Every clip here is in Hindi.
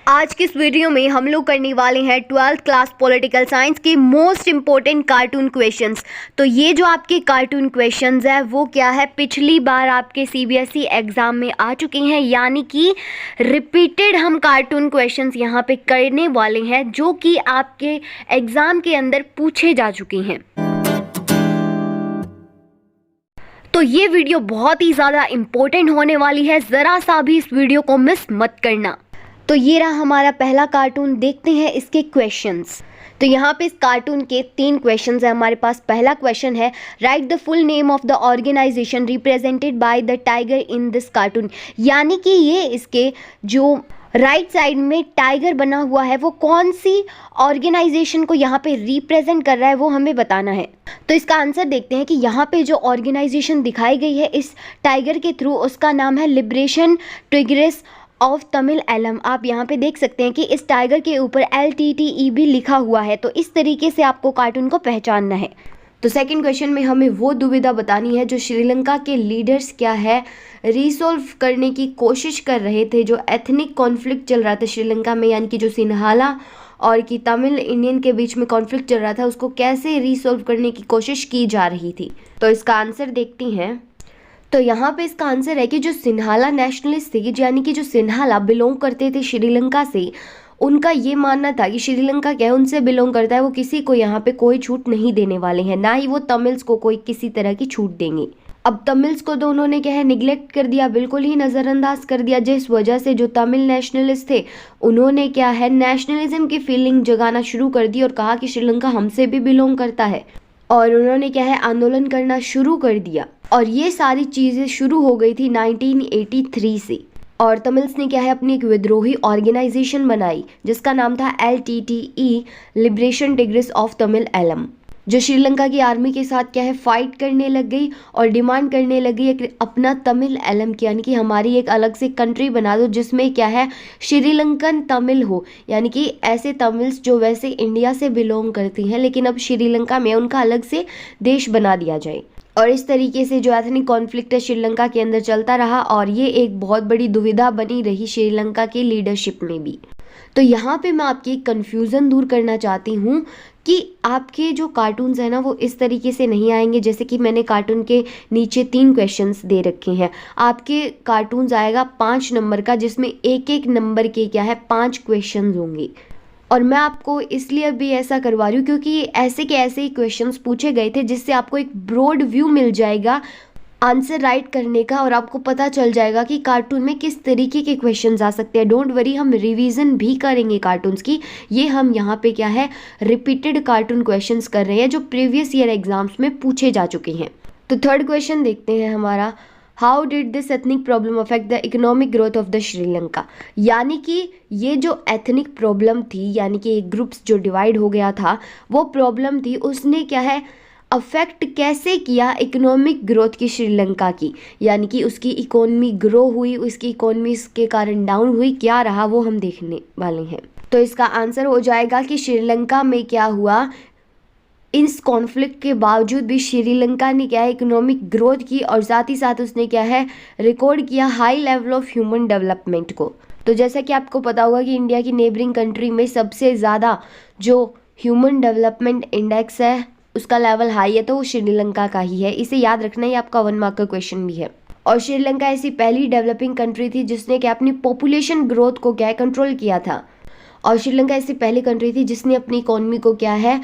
आज की इस वीडियो में हम लोग करने वाले हैं 12th क्लास पॉलिटिकल साइंस के मोस्ट इम्पोर्टेंट कार्टून क्वेश्चंस। तो ये जो आपके कार्टून क्वेश्चंस है वो क्या है, पिछली बार आपके सीबीएसई एग्ज़ाम में आ चुके हैं, यानी कि रिपीटेड हम कार्टून क्वेश्चंस यहाँ पे करने वाले हैं जो कि आपके एग्ज़ाम के अंदर पूछे जा चुके हैं। तो ये वीडियो बहुत ही ज़्यादा इम्पोर्टेंट होने वाली है, ज़रा सा भी इस वीडियो को मिस मत करना। तो ये रहा हमारा पहला कार्टून, देखते हैं इसके क्वेश्चंस। तो यहाँ पे इस कार्टून के 3 क्वेश्चंस हैं हमारे पास। पहला क्वेश्चन है, write the full name of the organisation represented by the tiger in this cartoon. यानी कि ये इसके जो राइट साइड में टाइगर बना हुआ है वो कौन सी ऑर्गेनाइजेशन को यहाँ पे रिप्रेजेंट कर रहा है वो हमें बताना है। तो इसका आंसर देखते हैं कि यहाँ पे जो ऑर्गेनाइजेशन दिखाई गई है इस टाइगर के थ्रू, उसका नाम है Liberation Tigers of Tamil Eelam. आप यहाँ पे देख सकते हैं कि इस टाइगर के ऊपर LTTE भी लिखा हुआ है। तो इस तरीके से आपको कार्टून को पहचानना है। तो सेकंड क्वेश्चन में हमें वो दुविधा बतानी है जो श्रीलंका के लीडर्स क्या है रिसॉल्व करने की कोशिश कर रहे थे। जो एथनिक कॉन्फ्लिक्ट चल रहा था श्रीलंका में, यानी कि जो सिन्हाला और कि तमिल इंडियन के बीच में कॉन्फ्लिक्ट चल रहा था, उसको कैसे रिसॉल्व करने की कोशिश की जा रही थी। तो इसका आंसर देखती हैं। तो यहाँ पे इसका आंसर है कि जो सिन्हाला नेशनलिस्ट थे, यानी कि जो सिन्हाला बिलोंग करते थे श्रीलंका से, उनका ये मानना था कि श्रीलंका क्या है, उनसे बिलोंग करता है, वो किसी को यहाँ पे कोई छूट नहीं देने वाले हैं, ना ही वो तमिल्स को कोई किसी तरह की छूट देंगे। अब तमिल्स को तो उन्होंने क्या है निगलेक्ट कर दिया, बिल्कुल ही नज़रअंदाज कर दिया, जिस वजह से जो तमिल नेशनलिस्ट थे उन्होंने क्या है नेशनलिज्म की फीलिंग जगाना शुरू कर दी और कहा कि श्रीलंका हमसे भी बिलोंग करता है, और उन्होंने क्या है आंदोलन करना शुरू कर दिया। और ये सारी चीज़ें शुरू हो गई थी 1983 से। और तमिल्स ने क्या है अपनी एक विद्रोही ऑर्गेनाइजेशन बनाई जिसका नाम था LTTE, Liberation Tigers of Tamil Eelam, जो श्रीलंका की आर्मी के साथ क्या है फाइट करने लग गई और डिमांड करने लगी एक अपना तमिल एलम की, यानी कि हमारी एक अलग से कंट्री बना दो जिसमें क्या है श्रीलंकन तमिल हो, यानी कि ऐसे तमिल्स जो वैसे इंडिया से बिलोंग करती हैं लेकिन अब श्रीलंका में उनका अलग से देश बना दिया जाए। और इस तरीके से जो एथनिक कॉन्फ्लिक्ट है श्रीलंका के अंदर चलता रहा और ये एक बहुत बड़ी दुविधा बनी रही श्रीलंका की लीडरशिप में भी। तो यहाँ पे मैं आपकी कन्फ्यूज़न दूर करना चाहती हूँ कि आपके जो कार्टून्स हैं ना वो इस तरीके से नहीं आएंगे। जैसे कि मैंने कार्टून के नीचे 3 क्वेश्चंस दे रखे हैं, आपके कार्टून्स आएगा 5 नंबर का, जिसमें एक एक नंबर के क्या है 5 क्वेश्चंस होंगे। और मैं आपको इसलिए भी ऐसा करवा रही हूँ क्योंकि ऐसे के ऐसे ही क्वेश्चंस पूछे गए थे जिससे आपको एक ब्रॉड व्यू मिल जाएगा आंसर राइट करने का और आपको पता चल जाएगा कि कार्टून में किस तरीके के क्वेश्चंस आ सकते हैं। डोंट वरी, हम रिवीजन भी करेंगे कार्टून्स की। ये हम यहाँ पे क्या है रिपीटेड कार्टून क्वेश्चंस कर रहे हैं जो प्रीवियस ईयर एग्जाम्स में पूछे जा चुके हैं। तो थर्ड क्वेश्चन देखते हैं हमारा, how did this ethnic problem affect the economic growth of the Sri Lanka. यानी कि ये जो एथनिक प्रॉब्लम थी, यानी कि एक ग्रुप्स जो डिवाइड हो गया था वो प्रॉब्लम थी, उसने क्या है अफेक्ट कैसे किया इकोनॉमिक ग्रोथ की श्रीलंका की, यानी कि उसकी इकोनॉमी ग्रो हुई, उसकी इकोनॉमी के कारण डाउन हुई, क्या रहा वो हम देखने वाले हैं। तो इसका आंसर हो जाएगा कि श्रीलंका में क्या हुआ, इस कॉन्फ्लिक्ट के बावजूद भी श्रीलंका ने क्या है इकोनॉमिक ग्रोथ की और साथ ही साथ उसने क्या है रिकॉर्ड किया high level of human development को। तो जैसा कि आपको पता होगा कि इंडिया की नेबरिंग कंट्री में सबसे ज़्यादा जो ह्यूमन डेवलपमेंट इंडेक्स है उसका लेवल हाई है, तो वो श्रीलंका का ही है। इसे याद रखना, ही आपका 1 मार्क का क्वेश्चन भी है। और श्रीलंका ऐसी पहली डेवलपिंग कंट्री थी जिसने क्या अपनी पॉपुलेशन ग्रोथ को क्या है कंट्रोल किया था। और श्रीलंका ऐसी पहली कंट्री थी जिसने अपनी इकोनॉमी को क्या है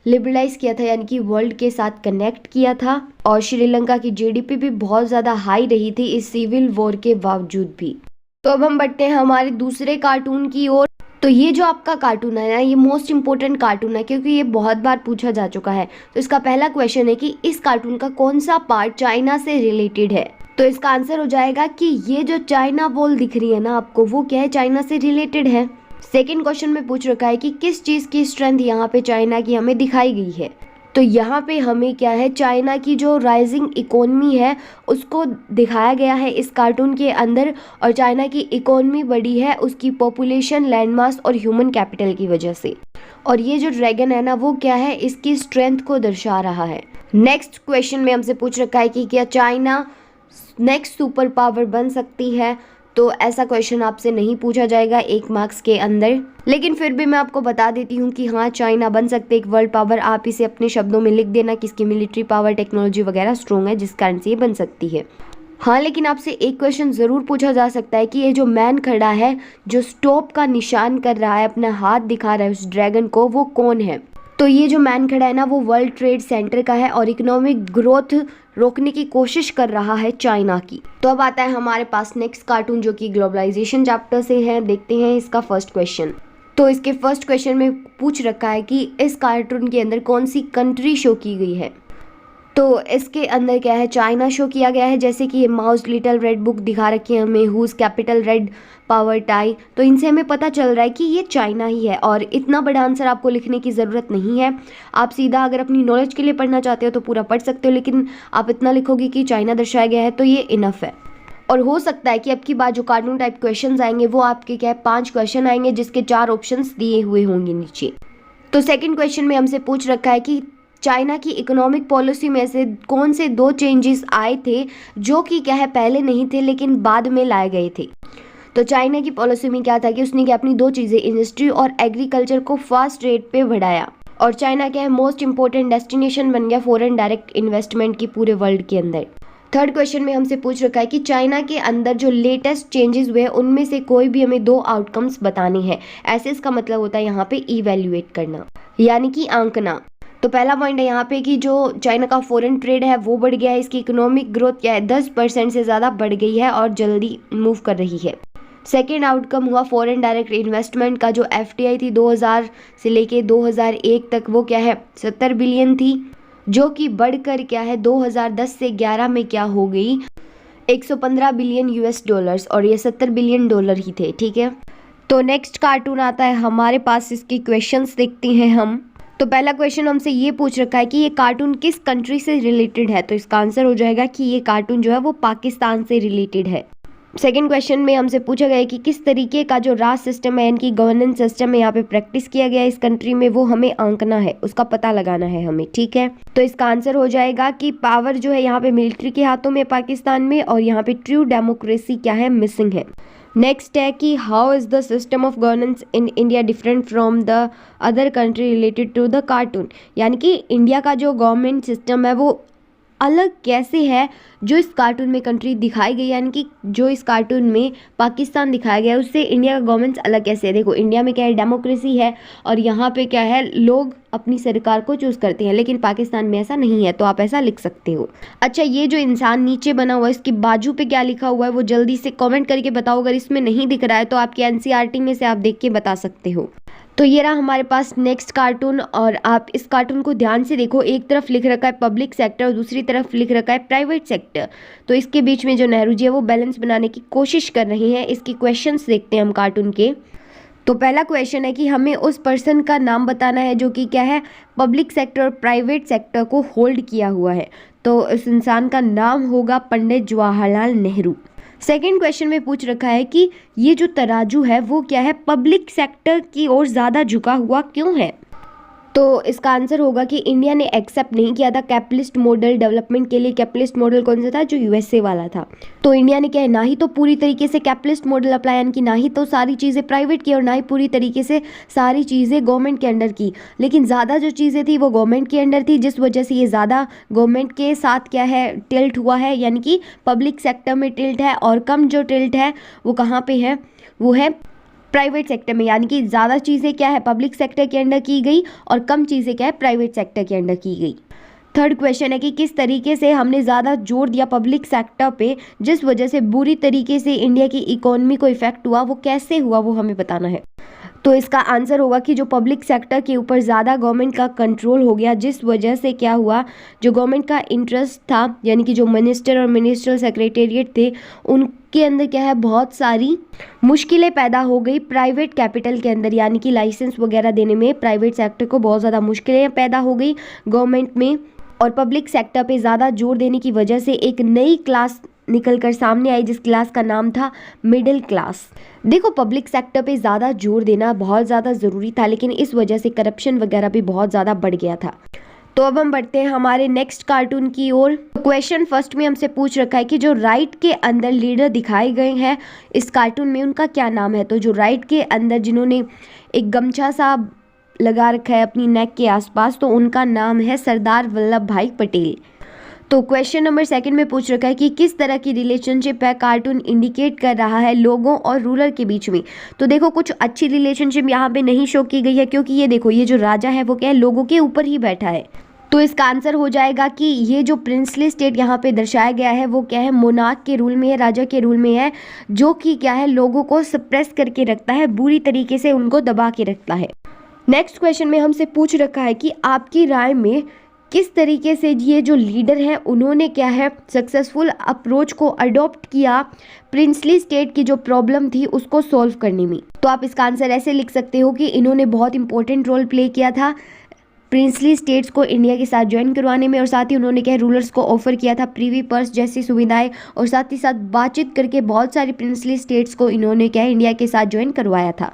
लिबरलाइज किया था, यानी कि वर्ल्ड के साथ कनेक्ट किया था। और श्रीलंका की GDP भी बहुत ज़्यादा हाई रही थी इस सिविल वॉर के बावजूद भी। तो अब हम बढ़ते हैं हमारे दूसरे कार्टून की ओर। तो ये जो आपका कार्टून है ना, ये मोस्ट इंपॉर्टेंट कार्टून है क्योंकि ये बहुत बार पूछा जा चुका है। तो इसका पहला क्वेश्चन है कि इस कार्टून का कौन सा पार्ट चाइना से रिलेटेड है। तो इसका आंसर हो जाएगा कि ये जो चाइना वॉल दिख रही है ना आपको, वो क्या है चाइना से रिलेटेड है। सेकेंड क्वेश्चन में पूछ रखा है कि किस चीज़ की स्ट्रेंथ यहाँ पे चाइना की हमें दिखाई गई है। तो यहाँ पे हमें क्या है चाइना की जो राइजिंग इकोनॉमी है उसको दिखाया गया है इस कार्टून के अंदर। और चाइना की इकोनॉमी बढ़ी है उसकी पॉपुलेशन, लैंडमास और ह्यूमन कैपिटल की वजह से। और ये जो ड्रैगन है ना वो क्या है इसकी स्ट्रेंथ को दर्शा रहा है। नेक्स्ट क्वेश्चन में हमसे पूछ रखा है कि क्या चाइना नेक्स्ट सुपर पावर बन सकती है। तो ऐसा क्वेश्चन आपसे नहीं पूछा जाएगा 1 मार्क्स के अंदर। लेकिन फिर भी मैं आपको बता देती हूँ कि हाँ, चाइना बन सकते एक वर्ल्ड पावर। आप इसे अपने शब्दों में लिख देना कि इसकी मिलिट्री पावर, टेक्नोलॉजी वगैरह स्ट्रॉन्ग है, जिस कारण से ये बन सकती है। हाँ, लेकिन आपसे एक क्वेश्चन ज़रूर पूछा जा सकता है कि ये जो मैन खड़ा है, जो स्टॉप का निशान कर रहा है, अपना हाथ दिखा रहा है उस ड्रैगन को, वो कौन है? तो ये जो मैन खड़ा है ना, वो वर्ल्ड ट्रेड सेंटर का है और इकोनॉमिक ग्रोथ रोकने की कोशिश कर रहा है चाइना की। तो अब आता है हमारे पास नेक्स्ट कार्टून, जो कि ग्लोबलाइजेशन चैप्टर से है। देखते हैं इसका फर्स्ट क्वेश्चन। तो इसके फर्स्ट क्वेश्चन में पूछ रखा है कि इस कार्टून के अंदर कौन सी कंट्री शो की गई है। तो इसके अंदर क्या है, चाइना शो किया गया है। जैसे कि ये माउस लिटिल रेड बुक दिखा रखी है हमें, whose capital red power tie. तो इनसे हमें पता चल रहा है कि ये चाइना ही है और इतना बड़ा आंसर आपको लिखने की ज़रूरत नहीं है। आप सीधा अगर अपनी नॉलेज के लिए पढ़ना चाहते हो तो पूरा पढ़ सकते हो, लेकिन आप इतना लिखोगे कि चाइना दर्शाया गया है तो ये इनफ है। और हो सकता है कि अब की बार जो कार्टून टाइप क्वेश्चंस आएंगे वो आपके क्या है 5 क्वेश्चन आएंगे, जिसके 4 ऑप्शंस दिए हुए होंगे नीचे। तो सेकंड क्वेश्चन में हमसे पूछ रखा है कि चाइना की इकोनॉमिक पॉलिसी में से कौन से 2 चेंजेस आए थे जो कि क्या है पहले नहीं थे लेकिन बाद में लाए गए थे। तो चाइना की पॉलिसी में क्या था कि उसने क्या अपनी 2 चीज़ें, इंडस्ट्री और एग्रीकल्चर को फास्ट रेट पे बढ़ाया। और चाइना क्या है मोस्ट इंपॉर्टेंट डेस्टिनेशन बन गया फॉरेन डायरेक्ट इन्वेस्टमेंट की पूरे वर्ल्ड के अंदर। थर्ड क्वेश्चन में हमसे पूछ रखा है कि चाइना के अंदर जो लेटेस्ट चेंजेस हुए उनमें से कोई भी हमें 2 आउटकम्स बताने हैं। ऐसे इसका मतलब होता है यहाँ पे इवेल्युएट करना, यानी कि आंकना। तो पहला पॉइंट है यहाँ पे कि जो चाइना का फॉरेन ट्रेड है वो बढ़ गया है, इसकी इकोनॉमिक ग्रोथ क्या है 10% से ज़्यादा बढ़ गई है और जल्दी मूव कर रही है। सेकेंड आउटकम हुआ फॉरेन डायरेक्ट इन्वेस्टमेंट का, जो FDI थी 2000 से लेके 2001 तक वो क्या है 70 बिलियन थी, जो कि बढ़कर क्या है 2010 से 11 में क्या हो गई 115 बिलियन US डॉलर्स, और ये 70 बिलियन डॉलर ही थे। ठीक है, तो नेक्स्ट कार्टून आता है हमारे पास, इसके क्वेश्चंस देखते हैं हम। तो पहला क्वेश्चन हमसे ये पूछ रखा है कि ये कार्टून किस कंट्री से रिलेटेड है। तो इसका आंसर हो जाएगा कि ये कार्टून जो है वो पाकिस्तान से रिलेटेड है। सेकंड क्वेश्चन में हमसे पूछा गया है कि किस तरीके का जो राज सिस्टम है, इनकी गवर्नेंस सिस्टम है यहाँ पे प्रैक्टिस किया गया है इस कंट्री में, वो हमें आंकना है, उसका पता लगाना है हमें। ठीक है, तो इसका आंसर हो जाएगा कि पावर जो है यहाँ पे मिलिट्री के हाथों में पाकिस्तान में, और यहाँ पे ट्रू डेमोक्रेसी क्या है मिसिंग है। नेक्स्ट है कि how is the system of governance in India different from the other country related to the cartoon, यानी कि इंडिया का जो गवर्नमेंट सिस्टम है वो अलग कैसे है जो इस कार्टून में कंट्री दिखाई गई, यानी कि जो इस कार्टून में पाकिस्तान दिखाया गया है उससे इंडिया का गवर्नमेंट अलग कैसे है। देखो, इंडिया में क्या है डेमोक्रेसी है और यहाँ पे क्या है लोग अपनी सरकार को चूज़ करते हैं, लेकिन पाकिस्तान में ऐसा नहीं है। तो आप ऐसा लिख सकते हो। अच्छा, ये जो इंसान नीचे बना हुआ है इसकी बाजू पे क्या लिखा हुआ है वो जल्दी से कमेंट करके बताओ। अगर इसमें नहीं दिख रहा है तो आपकी NCERT में से आप देख के बता सकते हो। तो ये रहा हमारे पास नेक्स्ट कार्टून, और आप इस कार्टून को ध्यान से देखो। एक तरफ लिख रखा है पब्लिक सेक्टर और दूसरी तरफ लिख रखा है प्राइवेट सेक्टर। तो इसके बीच में जो नेहरू जी है वो बैलेंस बनाने की कोशिश कर रही हैं। इसके क्वेश्चंस देखते हैं हम कार्टून के। तो पहला क्वेश्चन है कि हमें उस पर्सन का नाम बताना है जो कि क्या है पब्लिक सेक्टर और प्राइवेट सेक्टर को होल्ड किया हुआ है। तो इस इंसान का नाम होगा पंडित जवाहरलाल नेहरू। सेकेंड क्वेश्चन में पूछ रखा है कि ये जो तराजू है वो क्या है पब्लिक सेक्टर की ओर ज़्यादा झुका हुआ क्यों है। तो इसका आंसर होगा कि इंडिया ने एक्सेप्ट नहीं किया था कैपिटलिस्ट मॉडल डेवलपमेंट के लिए। कैपिटलिस्ट मॉडल कौन सा था, जो USA वाला था। तो इंडिया ने क्या है ना ही तो पूरी तरीके से कैपिटलिस्ट मॉडल अप्लाई, यानी कि ना ही तो सारी चीज़ें प्राइवेट की और ना ही पूरी तरीके से सारी चीज़ें गवर्नमेंट के अंडर की, लेकिन ज़्यादा जो चीज़ें थी वो गवर्नमेंट के अंडर थी, जिस वजह से ये ज़्यादा गवर्नमेंट के साथ क्या है टिल्ट हुआ है, यानी कि पब्लिक सेक्टर में टिल्ट है। और कम जो टिल्ट है वो कहाँ पे है, वो है प्राइवेट सेक्टर में, यानी कि ज़्यादा चीज़ें क्या है पब्लिक सेक्टर के अंडर की गई और कम चीज़ें क्या है प्राइवेट सेक्टर के अंडर की गई। थर्ड क्वेश्चन है कि किस तरीके से हमने ज़्यादा जोर दिया पब्लिक सेक्टर पे, जिस वजह से बुरी तरीके से इंडिया की इकोनॉमी को इफेक्ट हुआ, वो कैसे हुआ वो हमें बताना है। तो इसका आंसर होगा कि जो पब्लिक सेक्टर के ऊपर ज़्यादा गवर्नमेंट का कंट्रोल हो गया, जिस वजह से क्या हुआ जो गवर्नमेंट का इंटरेस्ट था, यानी कि जो मिनिस्टर और मिनिस्ट्रियल सेक्रेटेरिएट थे उनके अंदर क्या है बहुत सारी मुश्किलें पैदा हो गई प्राइवेट कैपिटल के अंदर, यानी कि लाइसेंस वगैरह देने में प्राइवेट सेक्टर को बहुत ज़्यादा मुश्किलें पैदा हो गई गवर्नमेंट में। और पब्लिक सेक्टर पे ज़्यादा जोर देने की वजह से एक नई क्लास निकल कर सामने आई, जिस क्लास का नाम था मिडिल क्लास। देखो, पब्लिक सेक्टर पे ज़्यादा जोर देना बहुत ज़्यादा ज़रूरी था, लेकिन इस वजह से करप्शन वगैरह भी बहुत ज़्यादा बढ़ गया था। तो अब हम बढ़ते हैं हमारे नेक्स्ट कार्टून की ओर। क्वेश्चन फर्स्ट में हमसे पूछ रखा है कि जो राइट के अंदर लीडर दिखाए गए हैं इस कार्टून में उनका क्या नाम है। तो जो राइट के अंदर जिन्होंने एक गमछा सा लगा रखा है अपनी नेक के आसपास, तो उनका नाम है सरदार वल्लभ भाई पटेल। तो क्वेश्चन नंबर सेकंड में पूछ रखा है कि किस तरह की रिलेशनशिप है कार्टून इंडिकेट कर रहा है लोगों और रूलर के बीच में। तो देखो कुछ अच्छी रिलेशनशिप यहाँ पे नहीं शो की गई है, क्योंकि ये देखो ये जो राजा है वो क्या है, लोगों के ऊपर ही बैठा है। तो इसका आंसर हो जाएगा कि ये जो प्रिंसली स्टेट यहाँ पे दर्शाया गया है वो क्या है, मोनार्क के रूल में है, राजा के रूल में है, जो कि क्या है लोगों को सप्रेस करके रखता है, बुरी तरीके से उनको दबा के रखता है। नेक्स्ट क्वेश्चन में हमसे पूछ रखा है कि आपकी राय में किस तरीके से ये जो लीडर है उन्होंने क्या है सक्सेसफुल अप्रोच को अडॉप्ट किया प्रिंसली स्टेट की जो प्रॉब्लम थी उसको सॉल्व करने में। तो आप इसका आंसर ऐसे लिख सकते हो कि इन्होंने बहुत इंपॉर्टेंट रोल प्ले किया था प्रिंसली स्टेट्स को इंडिया के साथ ज्वाइन करवाने में, और साथ ही उन्होंने क्या रूलर्स को ऑफर किया था प्रीवी पर्स जैसी सुविधाएं, और साथ ही साथ बातचीत करके बहुत सारी प्रिंसली स्टेट्स को इन्होंने क्या है इंडिया के साथ ज्वाइन करवाया था।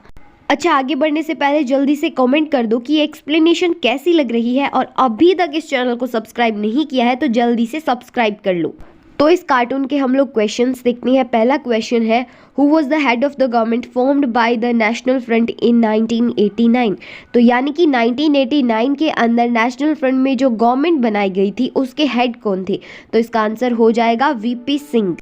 अच्छा, आगे बढ़ने से पहले जल्दी से कमेंट कर दो कि ये एक्सप्लेनेशन कैसी लग रही है, और अभी तक इस चैनल को सब्सक्राइब नहीं किया है तो जल्दी से सब्सक्राइब कर लो। तो इस कार्टून के हम लोग क्वेश्चंस देखते हैं। पहला क्वेश्चन है, who was the head of the government formed by the national front in 1989। तो यानी कि 1989 के अंदर नेशनल फ्रंट में जो गवर्नमेंट बनाई गई थी उसके हेड कौन थे। तो इसका आंसर हो जाएगा वीपी सिंह।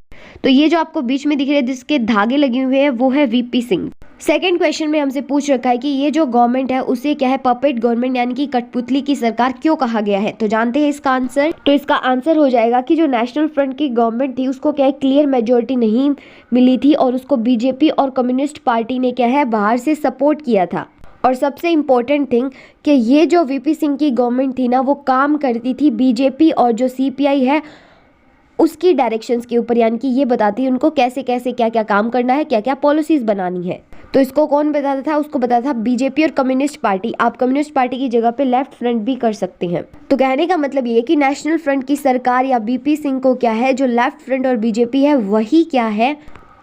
तो ये जो आपको बीच में दिख रहे हैं जिसके धागे लगे हुए हैं वो है वीपी सिंह। सेकेंड क्वेश्चन में हमसे पूछ रखा है कि ये जो गवर्नमेंट है उसे क्या है पपेट गवर्नमेंट यानी कि कठपुतली की सरकार क्यों कहा गया है। तो जानते हैं इसका आंसर। तो इसका आंसर हो जाएगा कि जो नेशनल फ्रंट की गवर्नमेंट थी उसको क्या है क्लियर मेजोरिटी नहीं मिली थी, और उसको बीजेपी और कम्युनिस्ट पार्टी ने क्या है बाहर से सपोर्ट किया था। और सबसे इम्पोर्टेंट थिंग कि ये जो वीपी सिंह की गवर्नमेंट थी ना वो काम करती थी बीजेपी और जो सीपीआई है उसकी डायरेक्शंस के ऊपर, यानी कि ये बताती है उनको कैसे कैसे क्या क्या काम करना है, क्या क्या पॉलिसीज बनानी है। तो इसको कौन बताता था, उसको बताता था बीजेपी और कम्युनिस्ट पार्टी। आप कम्युनिस्ट पार्टी की जगह पे लेफ्ट फ्रंट भी कर सकते हैं। तो कहने का मतलब ये कि नेशनल फ्रंट की सरकार या बीपी सिंह को क्या है जो लेफ्ट फ्रंट और बीजेपी है वही क्या है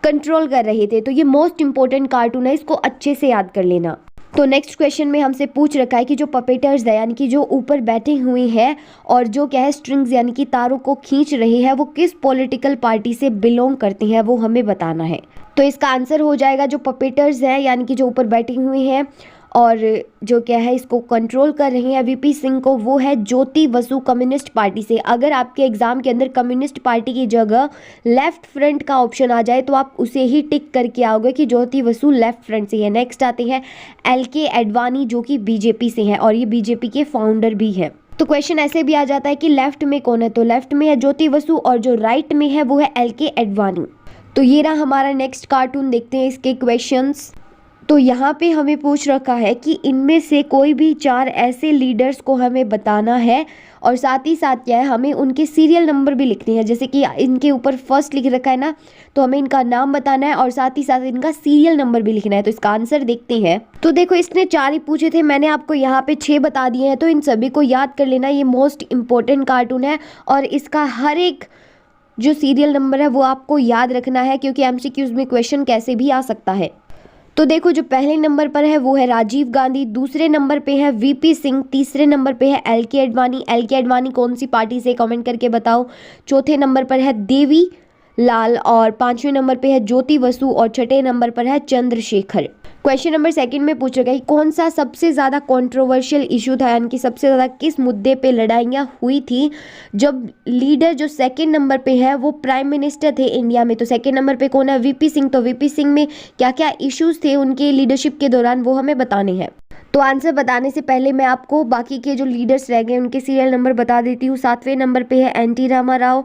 कंट्रोल कर रहे थे। तो ये मोस्ट इंपॉर्टेंट कार्टून है, इसको अच्छे से याद कर लेना। तो नेक्स्ट क्वेश्चन में हमसे पूछ रखा है कि जो पपेटर्स है यानी कि जो ऊपर बैठे हुए हैं और जो क्या है स्ट्रिंग्स यानी कि तारों को खींच रहे हैं वो किस पॉलिटिकल पार्टी से बिलोंग करते हैं वो हमें बताना है। तो इसका आंसर हो जाएगा जो पपेटर्स हैं यानी कि जो ऊपर बैठे हुए हैं और जो क्या है इसको कंट्रोल कर रहे हैं वीपी सिंह को, वो है ज्योति बसु कम्युनिस्ट पार्टी से। अगर आपके एग्जाम के अंदर कम्युनिस्ट पार्टी की जगह लेफ्ट फ्रंट का ऑप्शन आ जाए तो आप उसे ही टिक करके आओगे कि ज्योति बसु लेफ्ट फ्रंट से है। नेक्स्ट आते हैं LK एडवाणी जो कि बीजेपी से है और ये बीजेपी के फाउंडर भी है। तो क्वेश्चन ऐसे भी आ जाता है कि लेफ्ट में कौन है, तो लेफ्ट में है ज्योति बसु और जो राइट में है वो है LK एडवाणी। तो ये रहा हमारा नेक्स्ट कार्टून, देखते हैं इसके क्वेश्चंस। तो यहाँ पे हमें पूछ रखा है कि इनमें से कोई भी 4 ऐसे लीडर्स को हमें बताना है और साथ ही साथ क्या है हमें उनके सीरियल नंबर भी लिखने हैं। जैसे कि इनके ऊपर फर्स्ट लिख रखा है ना, तो हमें इनका नाम बताना है और साथ ही साथ इनका सीरियल नंबर भी लिखना है। तो इसका आंसर देखते हैं। तो देखो इसने 4 ही पूछे थे, मैंने आपको यहाँ पे 6 बता दिए हैं, तो इन सभी को याद कर लेना। ये मोस्ट इंपॉर्टेंट कार्टून है और इसका हर एक जो सीरियल नंबर है वो आपको याद रखना है, क्योंकि MCQs में क्वेश्चन कैसे भी आ सकता है। तो देखो जो पहले नंबर पर है वो है राजीव गांधी, दूसरे नंबर पे है वीपी सिंह, तीसरे नंबर पे है LK एडवाणी। LK एडवाणी कौन सी पार्टी से, कमेंट करके बताओ। चौथे नंबर पर है देवी लाल और 5वें नंबर पे है ज्योति बसु और 6ठे नंबर पर है चंद्रशेखर। क्वेश्चन नंबर 2 में पूछा गया कौन सा सबसे ज़्यादा कंट्रोवर्शियल इशू था, यानी कि सबसे ज़्यादा किस मुद्दे पे लड़ाइयाँ हुई थी जब लीडर जो 2nd नंबर पे है वो प्राइम मिनिस्टर थे इंडिया में। तो 2nd नंबर पे कौन है, वीपी सिंह। तो वीपी सिंह में क्या क्या इश्यूज थे उनके लीडरशिप के दौरान वो हमें बताने हैं। तो आंसर बताने से पहले मैं आपको बाकी के जो लीडर्स रह गए उनके सीरियल नंबर बता देती हूँ। 7वें नंबर पे है NT रामा राव,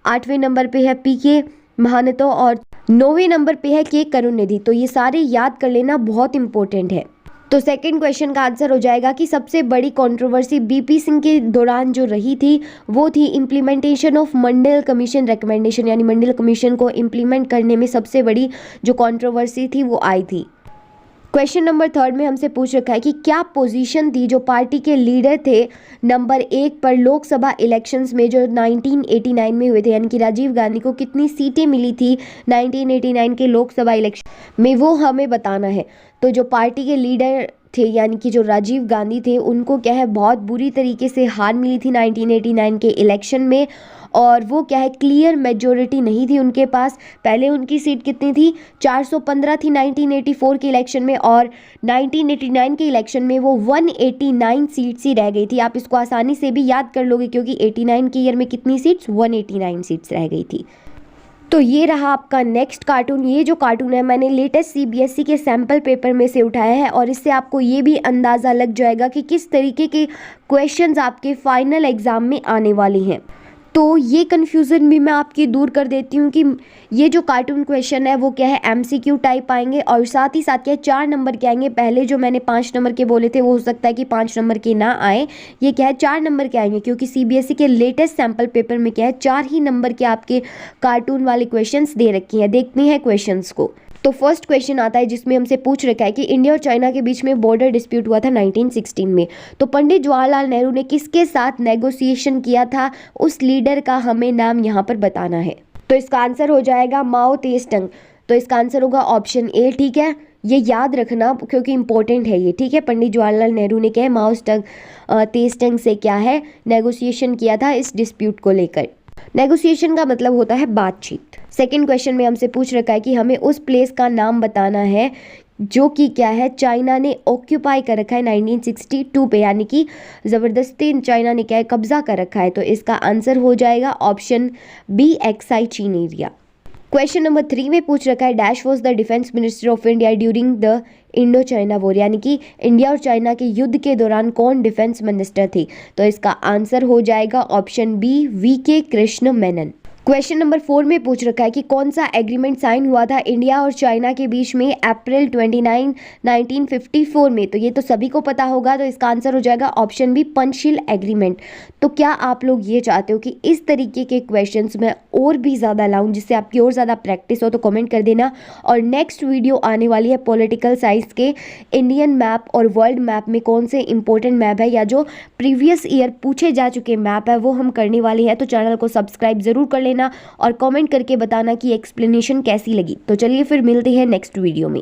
8वें नंबर पे है PK महानतो और 9वें नंबर पे है K करुणनिधि। तो ये सारे याद कर लेना, बहुत इंपॉर्टेंट है। तो 2nd क्वेश्चन का आंसर हो जाएगा कि सबसे बड़ी कंट्रोवर्सी बीपी सिंह के दौरान जो रही थी वो थी implementation of Mandal commission recommendation, यानी मंडल कमीशन को इम्प्लीमेंट करने में सबसे बड़ी जो कंट्रोवर्सी थी वो आई थी। क्वेश्चन नंबर 3 में हमसे पूछ रखा है कि क्या पोजीशन थी जो पार्टी के लीडर थे नंबर 1 पर लोकसभा इलेक्शंस में जो 1989 में हुए थे, यानी कि राजीव गांधी को कितनी सीटें मिली थी 1989 के लोकसभा इलेक्शन में, वो हमें बताना है। तो जो पार्टी के लीडर थे यानी कि जो राजीव गांधी थे उनको क्या है बहुत बुरी तरीके से हार मिली थी 1989 के इलेक्शन में, और वो क्या है क्लियर मेजॉरिटी नहीं थी उनके पास। पहले उनकी सीट कितनी थी, 415 थी 1984 के इलेक्शन में, और 1989 के इलेक्शन में वो 189 सीट्स ही रह गई थी। आप इसको आसानी से भी याद कर लोगे क्योंकि 89 के ईयर में कितनी सीट्स, 189 सीट्स रह गई थी। तो ये रहा आपका नेक्स्ट कार्टून। ये जो कार्टून है मैंने लेटेस्ट CBSE के सैम्पल पेपर में से उठाया है, और इससे आपको ये भी अंदाज़ा लग जाएगा कि किस तरीके के क्वेश्चंस आपके फाइनल एग्ज़ाम में आने वाले हैं। तो ये कन्फ्यूज़न भी मैं आपकी दूर कर देती हूँ कि ये जो कार्टून क्वेश्चन है वो क्या है MCQ टाइप आएंगे, और साथ ही साथ क्या है 4 नंबर के आएंगे। पहले जो मैंने 5 नंबर के बोले थे वो हो सकता है कि 5 नंबर के ना आए, ये क्या है 4 नंबर के आएंगे, क्योंकि CBSE के लेटेस्ट सैम्पल पेपर में क्या है 4 ही नंबर के आपके कार्टून वाले क्वेश्चंस दे रखी हैं। देखते हैं क्वेश्चंस को। तो फर्स्ट क्वेश्चन आता है जिसमें हमसे पूछ रखा है कि इंडिया और चाइना के बीच में बॉर्डर डिस्प्यूट हुआ था 1916 में, तो पंडित जवाहरलाल नेहरू ने किसके साथ नेगोशिएशन किया था, उस लीडर का हमें नाम यहाँ पर बताना है। तो इसका आंसर हो जाएगा माओ तेज-टंग। तो इसका आंसर होगा ऑप्शन ए, ठीक है, ये याद रखना क्योंकि इंपॉर्टेंट है ये, ठीक है। पंडित जवाहरलाल नेहरू ने क्या है माओ तेज-टंग से क्या है नेगोशिएशन किया था इस डिस्प्यूट को लेकर। नेगोशिएशन का मतलब होता है बातचीत। सेकंड क्वेश्चन में हमसे पूछ रखा है कि हमें उस प्लेस का नाम बताना है जो कि क्या है चाइना ने ऑक्यूपाई कर रखा है 1962 पे, यानी कि ज़बरदस्ती चाइना ने क्या है कब्जा कर रखा है। तो इसका आंसर हो जाएगा ऑप्शन बी, एक्साई चीन एरिया। क्वेश्चन नंबर 3 में पूछ रखा है dash was the defence minister of India during the Indo China war, यानी कि इंडिया और चाइना के युद्ध के दौरान कौन डिफेंस मिनिस्टर थे। तो इसका आंसर हो जाएगा option B, VK Krishna Menon. Question number 4 में पूछ रखा है कि कौन सा एग्रीमेंट साइन हुआ था इंडिया और चाइना के बीच में अप्रैल 29, 1954 में। तो ये तो सभी को पता होगा, तो इसका आंसर हो जाएगा ऑप्शन बी, पंचशील एग्रीमेंट। तो क्या आप लोग ये चाहते हो कि इस तरीके के क्वेश्चंस मैं और भी ज़्यादा लाऊं जिससे आपकी और ज़्यादा प्रैक्टिस हो, तो कमेंट कर देना। और नेक्स्ट वीडियो आने वाली है पॉलिटिकल साइंस के इंडियन मैप और वर्ल्ड मैप में कौन से इंपॉर्टेंट मैप है या जो प्रीवियस ईयर पूछे जा चुके मैप है वो हम करने वाले हैं। तो चैनल को सब्सक्राइब ज़रूर कर लेना और कमेंट करके बताना कि एक्सप्लेनेशन कैसी लगी। तो चलिए फिर मिलते हैं नेक्स्ट वीडियो में।